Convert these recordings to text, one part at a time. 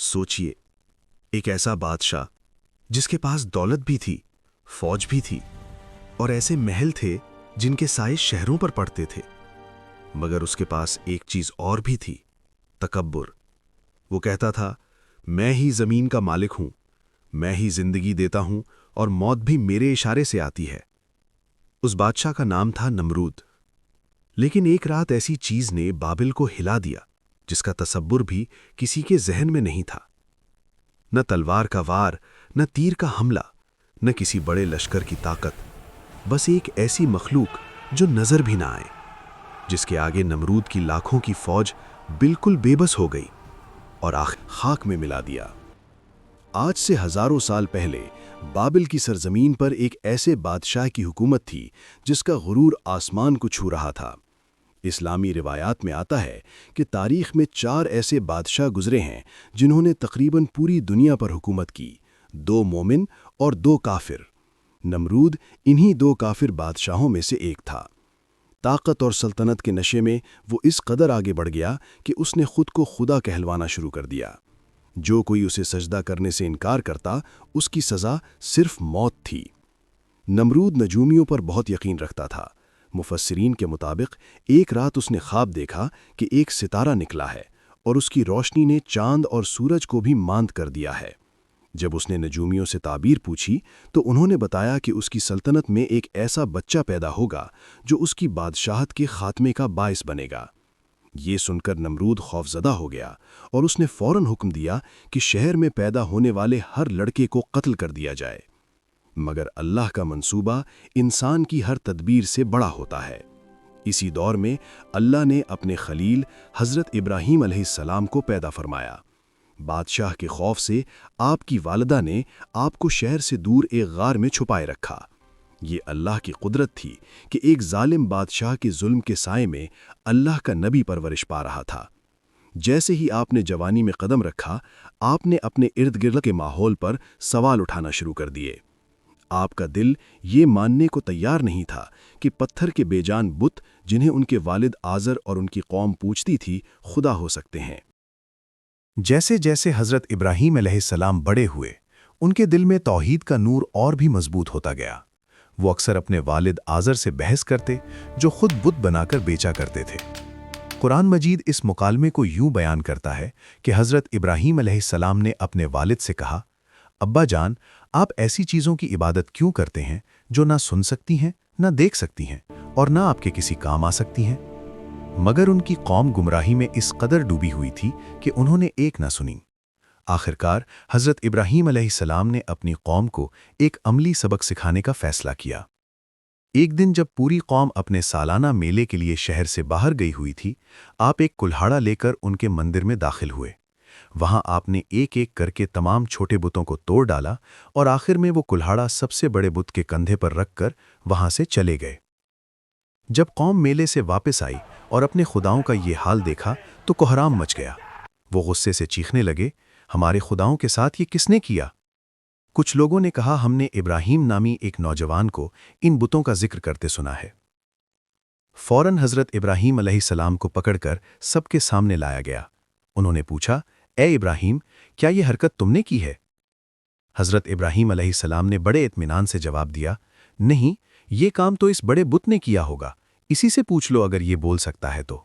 सोचिए, एक ऐसा बादशाह जिसके पास दौलत भी थी, फौज भी थी और ऐसे महल थे जिनके साए शहरों पर पड़ते थे, मगर उसके पास एक चीज और भी थी, तकब्बुर। वो कहता था, मैं ही जमीन का मालिक हूं, मैं ही जिंदगी देता हूं और मौत भी मेरे इशारे से आती है। उस बादशाह का नाम था नमरूद। लेकिन एक रात ऐसी चीज ने बाबिल को हिला दिया जिसका तसब्बुर भी किसी के जहन में नहीं था। न तलवार का वार, न तीर का हमला, न किसी बड़े लश्कर की ताकत, बस एक ऐसी मखलूक जो नजर भी ना आए, जिसके आगे नमरूद की लाखों की फौज बिल्कुल बेबस हो गई और आखिर खाक में मिला दिया। आज से हजारों साल पहले बाबिल की सरजमीन पर एक ऐसे बादशाह की हुकूमत थी जिसका गुरूर आसमान को छू रहा था। इस्लामी रिवायात में आता है कि तारीख में 4 ऐसे बादशाह गुजरे हैं जिन्होंने तकरीबन पूरी दुनिया पर हुकूमत की, 2 मोमिन और 2 काफिर। नमरूद इन्हीं 2 काफिर बादशाहों में से एक था। ताकत और सल्तनत के नशे में वो इस कदर आगे बढ़ गया कि उसने खुद को खुदा कहलवाना शुरू कर दिया। जो कोई उसे सजदा करने से इनकार करता, उसकी सज़ा सिर्फ मौत थी। नमरूद नजूमियों पर बहुत यकीन रखता था। मुफस्सिरीन के मुताबिक एक रात उसने ख्वाब देखा कि एक सितारा निकला है और उसकी रोशनी ने चांद और सूरज को भी मांद कर दिया है। जब उसने नजूमियों से ताबीर पूछी तो उन्होंने बताया कि उसकी सल्तनत में एक ऐसा बच्चा पैदा होगा जो उसकी बादशाहत के खात्मे का बायस बनेगा। ये सुनकर नमरूद खौफजदा हो गया और उसने फौरन हुक्म दिया कि शहर में पैदा होने वाले हर लड़के को कत्ल कर दिया जाए। मगर अल्लाह का मंसूबा इंसान की हर तदबीर से बड़ा होता है। इसी दौर में अल्लाह ने अपने खलील हज़रत इब्राहीम अलैहिस्सलाम को पैदा फरमाया। बादशाह के खौफ से आपकी वालिदा ने आपको शहर से दूर एक गार में छुपाए रखा। ये अल्लाह की कुदरत थी कि एक जालिम बादशाह के जुल्म के साए में अल्लाह का नबी परवरिश पा रहा था। जैसे ही आपने जवानी में कदम रखा, आपने अपने इर्द गिर्द के माहौल पर सवाल उठाना शुरू कर दिए। आपका दिल ये मानने को तैयार नहीं था कि पत्थर के बेजान बुत जिन्हें उनके वालिद आज़र और उनकी कौम पूजती थी, खुदा हो सकते हैं। जैसे जैसे हज़रत इब्राहीम अलैहिस्सलाम बड़े हुए, उनके दिल में तौहीद का नूर और भी मजबूत होता गया। वो अक्सर अपने वालिद आज़र से बहस करते, जो खुद बुत बनाकर बेचा करते थे। कुरान मजीद इस मुकालमे को यूं बयान करता है कि हज़रत इब्राहीम अलैहिस्सलाम ने अपने वालिद से कहा, अब्बा जान, आप ऐसी चीज़ों की इबादत क्यों करते हैं जो ना सुन सकती हैं, ना देख सकती हैं और ना आपके किसी काम आ सकती हैं? मगर उनकी कौम गुमराही में इस कदर डूबी हुई थी कि उन्होंने एक ना सुनी। आखिरकार हज़रत इब्राहीम अलैहिस्सलाम ने अपनी कौम को एक अमली सबक सिखाने का फैसला किया। एक दिन जब पूरी कौम अपने सालाना मेले के लिए शहर से बाहर गई हुई थी, आप एक कुल्हाड़ा लेकर उनके मंदिर में दाखिल हुए। वहां आपने एक एक करके तमाम छोटे बुतों को तोड़ डाला और आखिर में वो कुल्हाड़ा सबसे बड़े बुत के कंधे पर रखकर वहां से चले गए। जब कौम मेले से वापस आई और अपने खुदाओं का ये हाल देखा तो कोहराम मच गया। वो गुस्से से चीखने लगे, हमारे खुदाओं के साथ ये किसने किया? कुछ लोगों ने कहा, हमने इब्राहीम नामी एक नौजवान को इन बुतों का जिक्र करते सुना है। फौरन हज़रत इब्राहीम अलैहिस्सलाम को पकड़कर सबके सामने लाया गया। उन्होंने पूछा, ए इब्राहीम, क्या ये हरकत तुमने की है? हज़रत इब्राहीम अलैहिस्सलाम ने बड़े इत्मीनान से जवाब दिया, नहीं, ये काम तो इस बड़े बुत ने किया होगा, इसी से पूछ लो अगर ये बोल सकता है तो।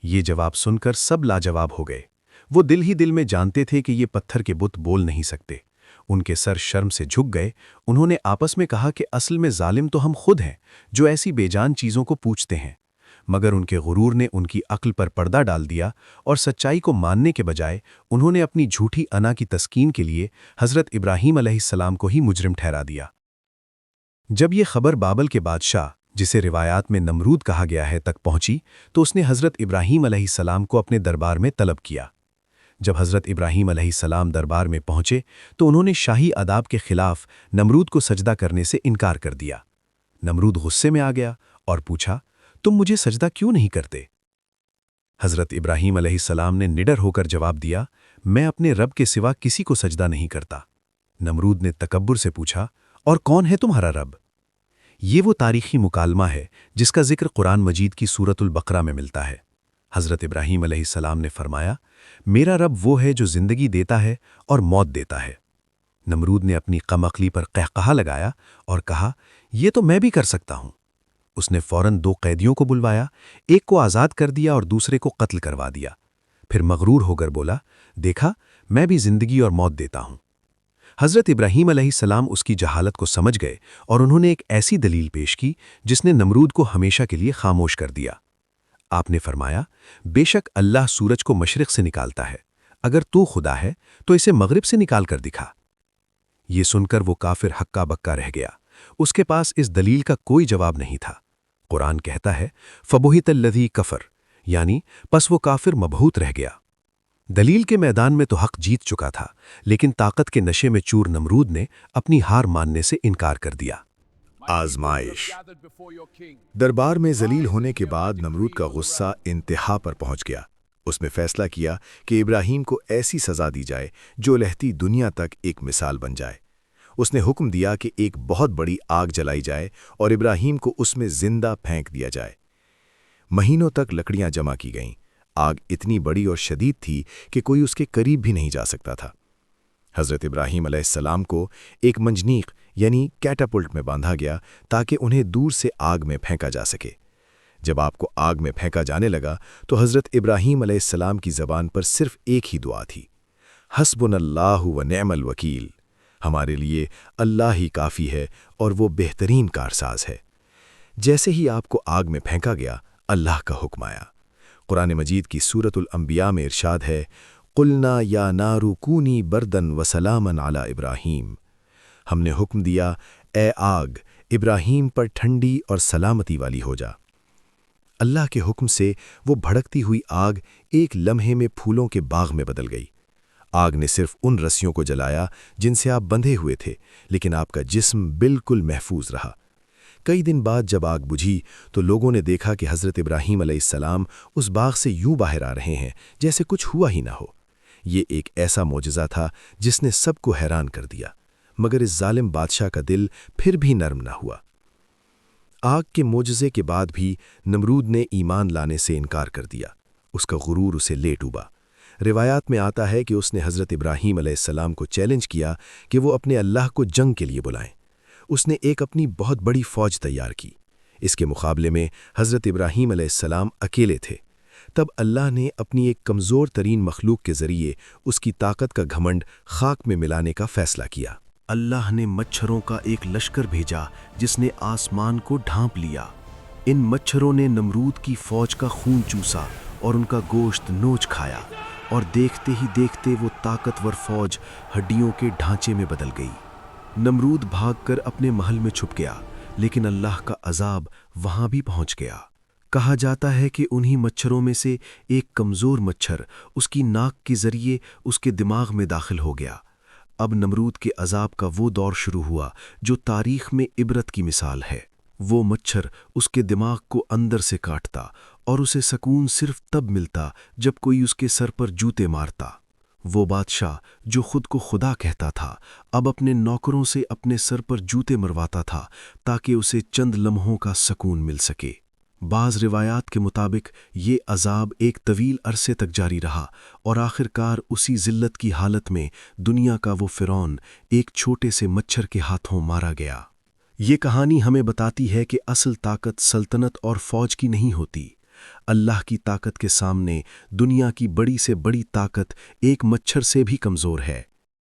ये जवाब सुनकर सब लाजवाब हो गए। वो दिल ही दिल में जानते थे कि ये पत्थर के बुत बोल नहीं सकते। उनके सर शर्म से झुक गए। उन्होंने आपस में कहा कि असल में जालिम तो हम खुद हैं जो ऐसी बेजान चीज़ों को पूछते हैं। मगर उनके गुरूर ने उनकी अक्ल पर पर्दा डाल दिया और सच्चाई को मानने के बजाय उन्होंने अपनी झूठी अना की तस्कीन के लिए हज़रत इब्राहीम अलैहिस्सलाम को ही मुजरिम ठहरा दिया। जब ये खबर बाबल के बादशाह, जिसे रिवायात में नमरूद कहा गया है, तक पहुंची तो उसने हज़रत इब्राहीम अलैहिस्सलाम को अपने दरबार में तलब किया। जब हज़रत इब्राहीम अलैहिस्सलाम दरबार में पहुंचे तो उन्होंने शाही आदाब के खिलाफ नमरूद को सजदा करने से इनकार कर दिया। नमरूद गुस्से में आ गया और पूछा, तुम मुझे सजदा क्यों नहीं करते? हज़रत इब्राहीम अलैहिस्सलाम ने निडर होकर जवाब दिया, मैं अपने रब के सिवा किसी को सजदा नहीं करता। नमरूद ने तकब्बुर से पूछा, और कौन है तुम्हारा रब? ये वो तारीखी मुकालमा है जिसका जिक्र कुरान मजीद की सूरतुल बकरा में मिलता है। حضرت ابراہیم علیہ السلام نے فرمایا، میرا رب وہ ہے جو زندگی دیتا ہے اور موت دیتا ہے۔ نمرود نے اپنی کم عقلی پر قہقہا لگایا اور کہا، یہ تو میں بھی کر سکتا ہوں۔ اس نے فوراً 2 قیدیوں کو بلوایا، ایک کو آزاد کر دیا اور دوسرے کو قتل کروا دیا۔ پھر مغرور ہو کر بولا، دیکھا میں بھی زندگی اور موت دیتا ہوں۔ حضرت ابراہیم علیہ السلام اس کی جہالت کو سمجھ گئے اور انہوں نے ایک ایسی دلیل پیش کی جس نے نمرود کو ہمیشہ کے لیے خاموش کر دیا۔ آپ نے فرمایا، بے شک اللہ سورج کو مشرق سے نکالتا ہے، اگر تو خدا ہے تو اسے مغرب سے نکال کر دکھا۔ یہ سن کر وہ کافر ہکا بکا رہ گیا، اس کے پاس اس دلیل کا کوئی جواب نہیں تھا۔ قرآن کہتا ہے، فَبُہِتَ الَّذِي کفر، یعنی پس وہ کافر مبہوت رہ گیا۔ دلیل کے میدان میں تو حق جیت چکا تھا، لیکن طاقت کے نشے میں چور نمرود نے اپنی ہار ماننے سے انکار کر دیا۔ آزمائش۔ دربار میں ذلیل ہونے کے بعد نمرود کا غصہ انتہا پر پہنچ گیا۔ اس نے فیصلہ کیا کہ ابراہیم کو ایسی سزا دی جائے جو لہتی دنیا تک ایک مثال بن جائے۔ اس نے حکم دیا کہ ایک بہت بڑی آگ جلائی جائے اور ابراہیم کو اس میں زندہ پھینک دیا جائے۔ مہینوں تک لکڑیاں جمع کی گئیں۔ آگ اتنی بڑی اور شدید تھی کہ کوئی اس کے قریب بھی نہیں جا سکتا تھا۔ حضرت ابراہیم علیہ السلام کو ایک منجنیق یعنی کیٹاپلٹ میں باندھا گیا تاکہ انہیں دور سے آگ میں پھینکا جا سکے۔ جب آپ کو آگ میں پھینکا جانے لگا تو حضرت ابراہیم علیہ السلام کی زبان پر صرف ایک ہی دعا تھی، حسبنا اللہ و نعم الوکیل، ہمارے لیے اللہ ہی کافی ہے اور وہ بہترین کارساز ہے۔ جیسے ہی آپ کو آگ میں پھینکا گیا، اللہ کا حکم آیا۔ قرآن مجید کی سورۃ الانبیاء میں ارشاد ہے، قلنا یا نار کونی بردن و سلامن علی ابراہیم، ہم نے حکم دیا اے آگ ابراہیم پر ٹھنڈی اور سلامتی والی ہو جا۔ اللہ کے حکم سے وہ بھڑکتی ہوئی آگ ایک لمحے میں پھولوں کے باغ میں بدل گئی۔ آگ نے صرف ان رسیوں کو جلایا جن سے آپ بندھے ہوئے تھے، لیکن آپ کا جسم بالکل محفوظ رہا۔ کئی دن بعد جب آگ بجھی تو لوگوں نے دیکھا کہ حضرت ابراہیم علیہ السلام اس باغ سے یوں باہر آ رہے ہیں جیسے کچھ ہوا ہی نہ ہو۔ یہ ایک ایسا معجزہ تھا جس نے سب کو حیران کر دیا، مگر اس ظالم بادشاہ کا دل پھر بھی نرم نہ ہوا۔ آگ کے معجزے کے بعد بھی نمرود نے ایمان لانے سے انکار کر دیا۔ اس کا غرور اسے لے ڈوبا۔ روایات میں آتا ہے کہ اس نے حضرت ابراہیم علیہ السلام کو چیلنج کیا کہ وہ اپنے اللہ کو جنگ کے لیے بلائیں۔ اس نے ایک اپنی بہت بڑی فوج تیار کی۔ اس کے مقابلے میں حضرت ابراہیم علیہ السلام اکیلے تھے۔ تب اللہ نے اپنی ایک کمزور ترین مخلوق کے ذریعے اس کی طاقت کا گھمنڈ خاک میں ملانے کا فیصلہ کیا۔ اللہ نے مچھروں کا ایک لشکر بھیجا جس نے آسمان کو ڈھانپ لیا۔ ان مچھروں نے نمرود کی فوج کا خون چوسا اور ان کا گوشت نوچ کھایا، اور دیکھتے ہی دیکھتے وہ طاقتور فوج ہڈیوں کے ڈھانچے میں بدل گئی۔ نمرود بھاگ کر اپنے محل میں چھپ گیا، لیکن اللہ کا عذاب وہاں بھی پہنچ گیا۔ کہا جاتا ہے کہ انہی مچھروں میں سے ایک کمزور مچھر اس کی ناک کے ذریعے اس کے دماغ میں داخل ہو گیا۔ اب نمرود کے عذاب کا وہ دور شروع ہوا جو تاریخ میں عبرت کی مثال ہے۔ وہ مچھر اس کے دماغ کو اندر سے کاٹتا اور اسے سکون صرف تب ملتا جب کوئی اس کے سر پر جوتے مارتا۔ وہ بادشاہ جو خود کو خدا کہتا تھا اب اپنے نوکروں سے اپنے سر پر جوتے مرواتا تھا تاکہ اسے چند لمحوں کا سکون مل سکے۔ بعض روایات کے مطابق یہ عذاب ایک طویل عرصے تک جاری رہا اور آخر کار اسی ذلت کی حالت میں دنیا کا وہ فرعون ایک چھوٹے سے مچھر کے ہاتھوں مارا گیا۔ یہ کہانی ہمیں بتاتی ہے کہ اصل طاقت سلطنت اور فوج کی نہیں ہوتی۔ اللہ کی طاقت کے سامنے دنیا کی بڑی سے بڑی طاقت ایک مچھر سے بھی کمزور ہے۔